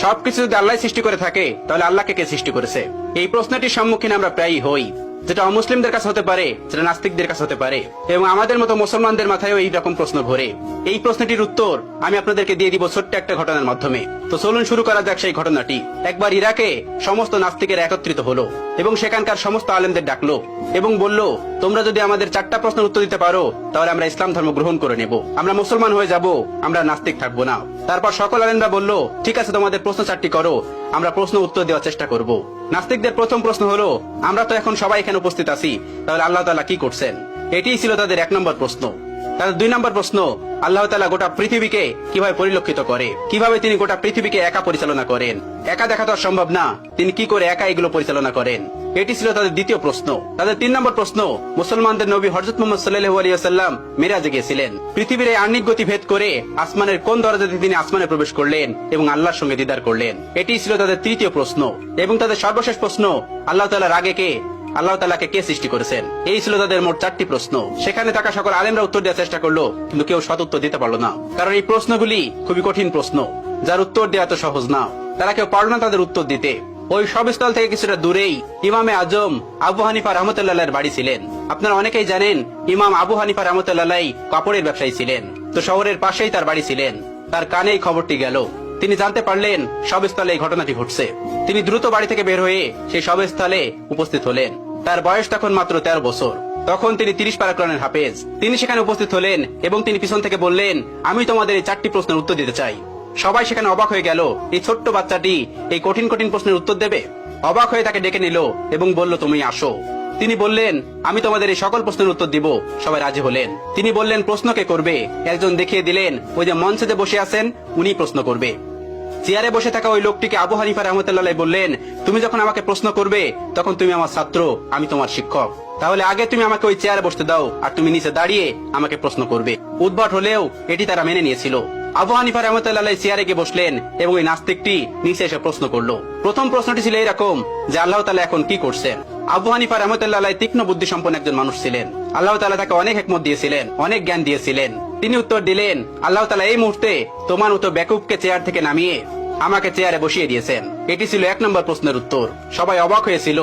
সবকিছু যদি আল্লাহ সৃষ্টি করে থাকে তাহলে আল্লাহকে কে সৃষ্টি করেছে? এই প্রশ্নটির সম্মুখীন আমরা প্রায়ই হই, যেটা অমুসলিমদের কাছে হতে পারে, যেটা নাস্তিকদের কাছে হতে পারে, এবং আমাদের মতো মুসলমানদের মাথায়ও এই রকম প্রশ্ন ঘোরে। এই প্রশ্নটির উত্তর আমি আপনাদেরকে দিয়ে দিব ছোট্ট একটা ঘটনার মাধ্যমে। তো চলুন শুরু করা যাক সেই ঘটনাটি। একবার ইরাকে সমস্ত নাস্তিকের একত্রিত হলো এবং সেখানকার সমস্ত আলেমদের ডাকলো এবং বলল, তোমরা যদি আমাদের 4টা প্রশ্নের উত্তর দিতে পারো তাহলে আমরা ইসলাম ধর্ম গ্রহণ করে নেব, আমরা মুসলমান হয়ে যাব, আমরা নাস্তিক থাকবো না। তারপর সকল আলেমরা বলল, ঠিক আছে, তোমাদের প্রশ্ন 4টি করো, আমরা প্রশ্ন উত্তর দেওয়ার চেষ্টা করব। নাস্তিকদের প্রথম প্রশ্ন হলো, আমরা তো এখন সবাই এখানে উপস্থিত আছি, তাহলে আল্লাহ তাআলা কি করছেন? এটিই ছিল তাদের 1 নম্বর প্রশ্ন। তাদের 2 নম্বর প্রশ্ন, আল্লাহ তাআলা গোটা পৃথিবীকে কিভাবে পরিলক্ষিত করে, কিভাবে তিনি গোটা পৃথিবীকে একা পরিচালনা করেন? একা দেখা তো সম্ভব না, তিনি কি করে একা এগুলো পরিচালনা করেন? এটি ছিল তাদের দ্বিতীয় প্রশ্ন। তাদের 3 নম্বর প্রশ্ন, মুসলমানদের নবী হযরত মুহাম্মদ সাল্লাল্লাহু আলাইহি ওয়াসাল্লাম মিরাজে গিয়েছিলেন, পৃথিবীর এই আহ্নিক গতি ভেদ করে আসমানের কোন দরজাতে তিনি আসমানে প্রবেশ করলেন এবং আল্লাহর সঙ্গে দিদার করলেন? এটি ছিল তাদের তৃতীয় প্রশ্ন। এবং তাদের সর্বশেষ প্রশ্ন, আল্লাহ তাআলার আগে কে, আল্লাহ তাআলাকে কে সৃষ্টি করেছেন? এই ছিল তাদের মোট 4টি প্রশ্ন। সেখানে থাকা সকল আলেমরা উত্তর দেওয়ার চেষ্টা করলো, কিন্তু কেউ সৎ উত্তর দিতে পারলো না, কারণ এই প্রশ্নগুলি খুবই কঠিন প্রশ্ন, যার উত্তর দেওয়া তো সহজ না। তারা কেউ পারল না তাদের উত্তর দিতে। ওই সবস্থল থেকে কিছুটা দূরেই ইমামে আজম আবু হানিফা রাহমাতুল্লাহর বাড়ি ছিলেন। আপনারা অনেকেই জানেন, ইমাম আবু হানিফা রাহমাতুল্লাহ কাপড়ের ব্যবসায়ী ছিলেন। তো শহরের পাশেই তার বাড়ি ছিলেন। তার কানেই খবরটি গেল। তিনি জানতে পারলেন সবস্থলে এই ঘটনাটি ঘটছে। তিনি দ্রুত বাড়ি থেকে বের হয়ে সেই সবস্থলে উপস্থিত হলেন। তার বয়স তখন মাত্র 13 বছর। তখন তিনি 30 পারা কোরআনের হাফেজ। তিনি সেখানে উপস্থিত হলেন এবং তিনি পিছন থেকে বললেন, আমি তোমাদের এই 4টি প্রশ্নের উত্তর দিতে চাই। সবাই সেখানে অবাক হয়ে গেল, এই ছোট্ট বাচ্চাটি এই কঠিন কঠিন প্রশ্নের উত্তর দেবে? অবাক হয়ে তাকে ডেকে নিল এবং বলল, তুমি আসো। তিনি বললেন, আমি তোমাদের এই সকল প্রশ্নের উত্তর দিব। সবাই রাজি হলেন। তিনি বললেন, প্রশ্ন কে করবে? একজন দেখিয়ে দিলেন, ওই যে মঞ্চে যে বসে আছেন উনি প্রশ্ন করবে। চেয়ারে বসে থাকা ওই লোকটিকে আবু হানিফা রাহমাতুল্লাহ বললেন, তুমি যখন আমাকে প্রশ্ন করবে তখন তুমি আমার ছাত্র, আমি তোমার শিক্ষক, তাহলে আগে তুমি আমাকে ওই চেয়ারে বসতে দাও, আর তুমি নিচে দাঁড়িয়ে আমাকে প্রশ্ন করবে। উদ্ভট হলেও এটি তারা মেনে নিয়েছিল। আবু হানিফা রাহমাতুল্লাহ চেয়ারে গিয়ে বসলেন এবং ওই নাস্তিকটি নিচে এসে প্রশ্ন করলো। প্রথম প্রশ্নটি ছিল এরকম যে, আল্লাহ তাআলা এখন কি করছেন? আবু হানিফা রাহমাতুল্লাহ তীক্ষ্ণ বুদ্ধি সম্পন্ন একজন মানুষ ছিলেন। আল্লাহ তাআলা তাকে অনেক হিকমত দিয়েছিলেন, অনেক জ্ঞান দিয়েছিলেন। তিনি উত্তর দিলেন, আল্লাহ তাআলা এই মুহূর্তে তোমার মতো বেকুবকে চেয়ার থেকে নামিয়ে আমাকে চেয়ারে বসিয়ে দিয়েছেন। এটি ছিল 1 নম্বর প্রশ্নের উত্তর। সবাই অবাক হয়েছিল।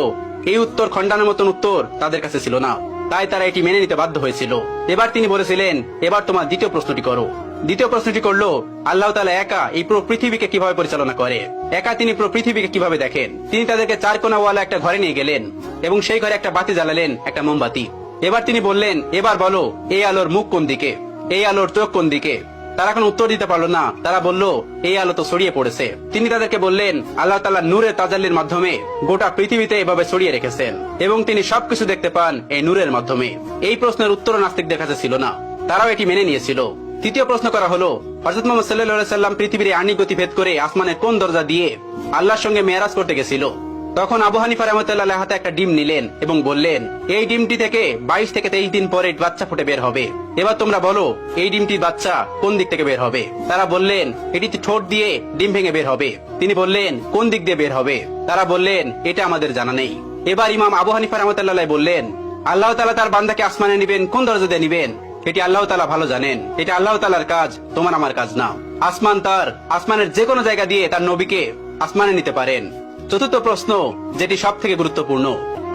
এই উত্তর খণ্ডানোর মতন উত্তর তাদের কাছে ছিল না, তাই তারা এটি মেনে নিতে বাধ্য হয়েছিল। এবার তিনি বলেছিলেন, এবার তোমার দ্বিতীয় প্রশ্নটি করো। দ্বিতীয় প্রশ্নটি করলো, আল্লাহ তাআলা একা এই পুরো পৃথিবীকে কিভাবে পরিচালনা করে? একা তিনি পুরো পৃথিবীকে কিভাবে দেখেন? তিনি তাদেরকে 4 কোণাওয়ালা একটা ঘরে নিয়ে গেলেন এবং সেই ঘরে একটা বাতি জ্বালালেন, একটা মোমবাতি। এবার তিনি বললেন, এবার বলো, এই আলোর মুখ কোন দিকে, এই আলোর চোখ কোন দিকে? তারা কোনো উত্তর দিতে পারলো না। তারা বলল, এই আলো তো ছড়িয়ে পড়েছে। তিনি তাদেরকে বললেন, আল্লাহ তাআলা নূরের তাজাল্লির মাধ্যমে গোটা পৃথিবীতে এভাবে ছড়িয়ে রেখেছেন এবং তিনি সবকিছু দেখতে পান এই নূরের মাধ্যমে। এই প্রশ্নের উত্তর নাস্তিকদের কাছে ছিল না, তারাও এটি মেনে নিয়েছিল। তৃতীয় প্রশ্ন করা হলো, হযরত মুহাম্মদ সাল্লাল্লাহু আলাইহি ওয়াসাল্লাম পৃথিবীর আহ্নিক গতি ভেদ করে আসমানের কোন দরজা দিয়ে আল্লাহর সঙ্গে মেরাজ করতে গেছিল? তখন আবু হানিফা রাহমাতুল্লাহ হাতে একটা ডিম নিলেন এবং বললেন, এই ডিমটি থেকে 22 থেকে 23 দিন পরে বাচ্চা ফুটে বের হবে। এবার তোমরা বলো, এই ডিমটির বাচ্চা কোন দিক থেকে বের হবে? তারা বললেন, এটি ঠোঁট দিয়ে ডিম ভেঙে বের হবে। তিনি বললেন, কোন দিক দিয়ে বের হবে? তারা বললেন, এটা আমাদের জানা নেই। এবার ইমাম আবু হানিফা রাহমাতুল্লাহ বললেন, আল্লাহ তাআলা তার বান্দাকে আসমানে নিবেন কোন দরজা দিয়ে নিবেন এটি আল্লাহ তাআলা ভালো জানেন। এটা আল্লাহ তাআলার কাজ, তোমার আমার কাজ না। আসমান তার, আসমানের যে কোনো জায়গা দিয়ে তার নবীকে আসমানে নিতে পারেন। চতুর্থ প্রশ্ন, যেটি সব থেকে গুরুত্বপূর্ণ,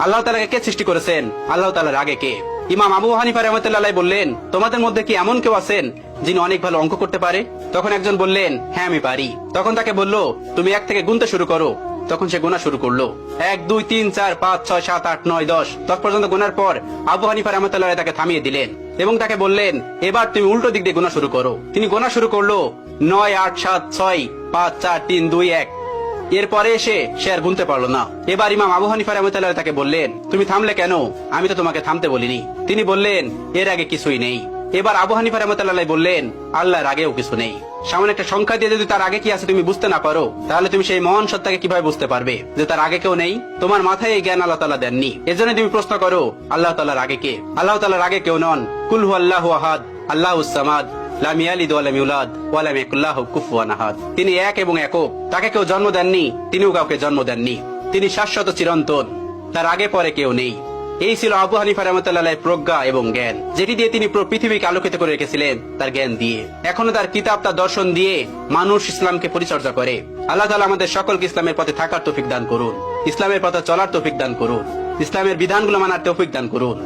আল্লাহ তাআলাকে কে সৃষ্টি করেছেন? আল্লাহ তাআলার আগে কে? ইমাম আবু হানিফা রাহমাতুল্লাহ বললেন, তোমাদের মধ্যে কি এমন কেউ আছেন যিনি অনেক ভালো অঙ্ক করতে পারে? তখন একজন বললেন, হ্যাঁ আমি পারি। তখন তাকে বলল, তুমি 1 থেকে গুনতে শুরু করো। তখন সে গোনা শুরু করলো। 1 2 3 4 5 6 7 8 9 10 10 পর্যন্ত গোনার পর আবু হানিফা রাহমাতুল্লাহ তাকে থামিয়ে দিলেন এবং তাকে বললেন, এবার তুমি উল্টো দিক দিয়ে গোনা শুরু করো। তিনি গোনা শুরু করলো 9 8 7 6 5 4 3 2 1। এরপরে এসে সে আর গুনতে পারলো না। এবার ইমাম আবু হানিফা রাহমাতুল্লাহ তাকে বললেন, তুমি থামলে কেন? আমি তো তোমাকে থামতে বলিনি। তিনি বললেন, এর আগে কিছুই নেই। এবার আবু হানিফা রাহমাতুল্লাহ বললেন, আল্লাহর আগেও কিছু নেই। সামান্য একটা সংখ্যা দিয়ে যদি তার আগে কি আছে তুমি বুঝতে না পারো, তাহলে তুমি সেই মহান সত্তাকে কিভাবে বুঝতে পারবে যে তার আগে কেউ নেই? তোমার মাথায় এই জ্ঞান আল্লাহ তাআলা দেননি। এজন্য তুমি প্রশ্ন করো, আল্লাহ তাআলার আগে কে? আল্লাহ তাআলার আগে কেউ নন। কুল হুয়াল্লাহু আহাদ, আল্লাহুস সামাদ, লাম ইয়ালিদ ওয়া লাম ইউলাদ ওয়া লাম ইয়াকুল লাহু কুফুয়ান আহাদ। তিনি এক এবং একক, তাকে কেউ জন্ম দেননি, তিনিও কাউকে জন্ম দেননি। তিনি শাশ্বত চিরন্তন, তার আগে পরে কেউ নেই। এই ছিল আবু হানিফা রাহমাতুল্লাহ প্রজ্ঞা এবং জ্ঞান, যেটি দিয়ে তিনি পুরো পৃথিবীকে আলোকিত করে রেখেছিলেন তার জ্ঞান দিয়ে। এখনো তার কিতাব, তার দর্শন দিয়ে মানুষ ইসলামকে পরিচর্যা করে। আল্লাহ তাআলা আমাদের সকলকে ইসলামের পথে থাকার তৌফিক দান করুন, ইসলামের পথে চলার তৌফিক দান করুন, ইসলামের বিধানগুলো মানার তৌফিক দান করুন।